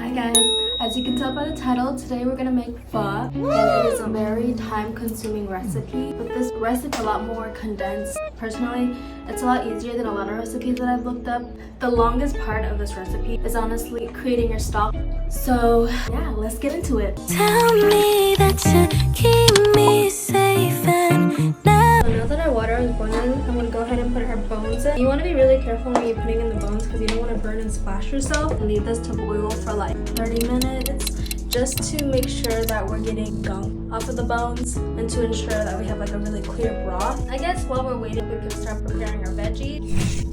Hi guys, as you can tell by the title, today we're gonna make pho, and it is a very time-consuming recipe, but this recipe is a lot more condensed. Personally, it's a lot easier than a lot of recipes that I've looked up. The longest part of this recipe is honestly creating your stock. So yeah, let's get into it. Tell me that you keep me safe and now. So now that our water is boiling, I'm gonna go ahead and put our bones in. You want to be really careful when you're putting in the bones because you don't want to burn and splash yourself. And leave this to boil for like 30 minutes just to make sure that we're getting gunk off of the bones and to ensure that we have like a really clear broth. I guess while we're waiting, we can start preparing our veggies.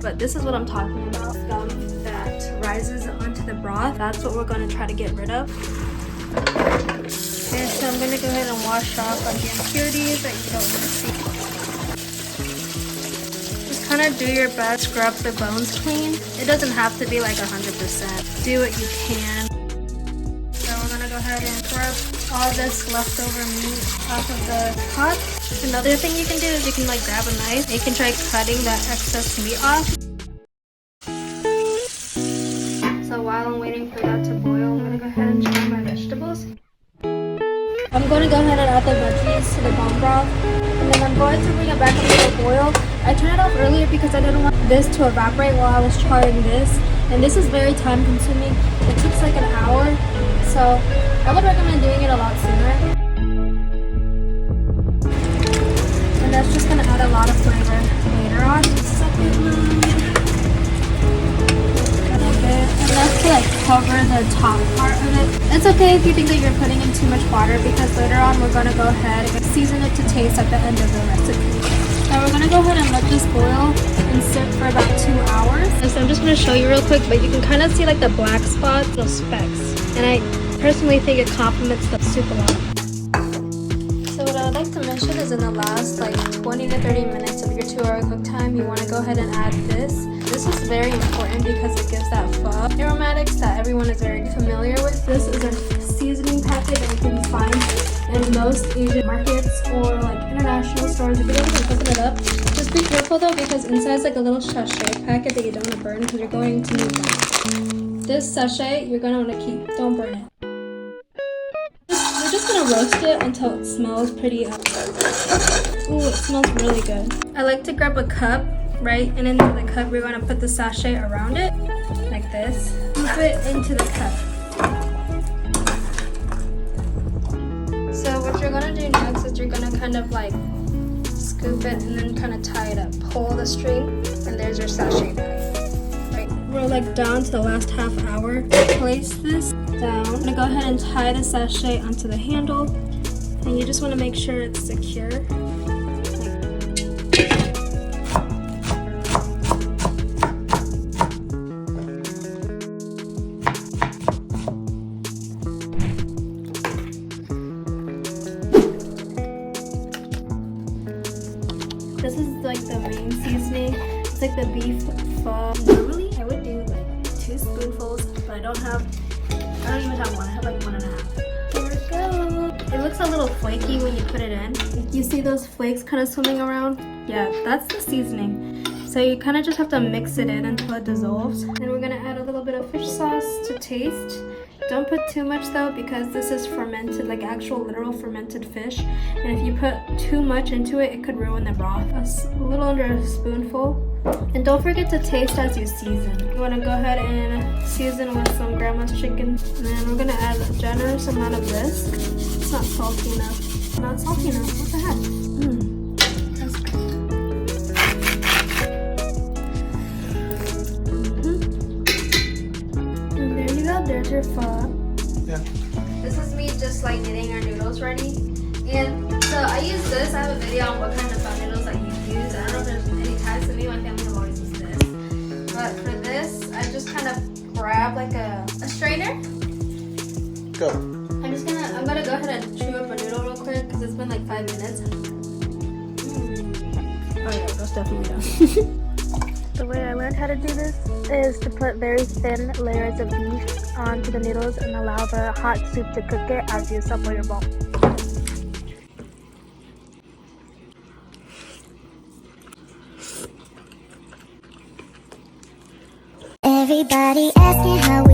But this is what I'm talking about, scum that rises onto the broth. That's what we're going to try to get rid of. Okay, so I'm going to go ahead and wash off like the impurities that you don't want to see. Just kind of do your best, scrub the bones clean. It doesn't have to be like 100%. Do what you can. So we're going to go ahead and scrub all this leftover meat off of the pot. Another thing you can do is you can like grab a knife. You can try cutting that excess meat off. So while I'm waiting for that to boil, I'm going to go ahead and chop my vegetables. I'm going to go ahead and add the veggies to the bone broth. And then I'm going to bring it back into the boil. I turned it off earlier because I didn't want this to evaporate while I was trying this. And this is very time consuming. It takes like an hour. So I would recommend doing it a lot sooner. And that's just going to add a lot of flavor later on. And that's to like cover the top part of it. It's okay if you think that you're putting in too much water because later on we're going to go ahead and season it to taste at the end of the recipe. Now we're going to go ahead and let this boil and sit for about 2 hours. So I'm just going to show you real quick, but you can kind of see like the black spots, those specks. And I personally think it complements the soup a lot. So what I would like to mention is in the last like 20 to 30 minutes of your 2-hour cook time, you want to go ahead and add this. This is very important because it gives that pho aromatics that everyone is very familiar with. This is a seasoning packet that you can find in most Asian markets or like international stores. If you don't want to open it up, just be careful though because inside is like a little sachet packet that you don't want to burn because you're going to need that. This sachet you're going to want to keep. Don't burn it. We're just going to roast it until it smells pretty. Ooh, it smells really good. I like to grab a cup. Right, and into the cup we're going to put the sachet around it like this. Move it into the cup. So what you're going to do next is you're going to kind of like scoop it and then kind of tie it up. Pull the string and there's your sachet bag. Right, we're like down to the last half hour. Place this down. I'm going to go ahead and tie the sachet onto the handle and you just want to make sure it's secure. This is like the main seasoning. It's like the beef pho. Normally I would do like 2 spoonfuls, but I don't even have one. I have like 1.5. Here we go. It looks a little flaky when you put it in. You see those flakes kind of swimming around? Yeah, that's the seasoning. So you kind of just have to mix it in until it dissolves. And we're gonna add a little bit of fish sauce to taste. Don't put too much though because this is fermented, like actual literal fermented fish. And if you put too much into it, it could ruin the broth. A little under a spoonful. And don't forget to taste as you season. You want to go ahead and season with some grandma's chicken. And then we're going to add a generous amount of this. It's not salty enough. Not salty enough. What the heck? That's good. And there you go. There's your pho. Yeah. This is me just like getting our noodles ready. And so I use this. I have a video on what kind of pho noodles I use. I don't know if there's any types of me. My family have always used this. But for this, I just kind of grab like a strainer. Go. I'm gonna go ahead and chew up a noodle real quick because it's been like 5 minutes. Oh yeah, that's definitely done. The way I learned how to do this is to put very thin layers of beef onto the noodles and allow the hot soup to cook it as you supple your bowl. Everybody asking how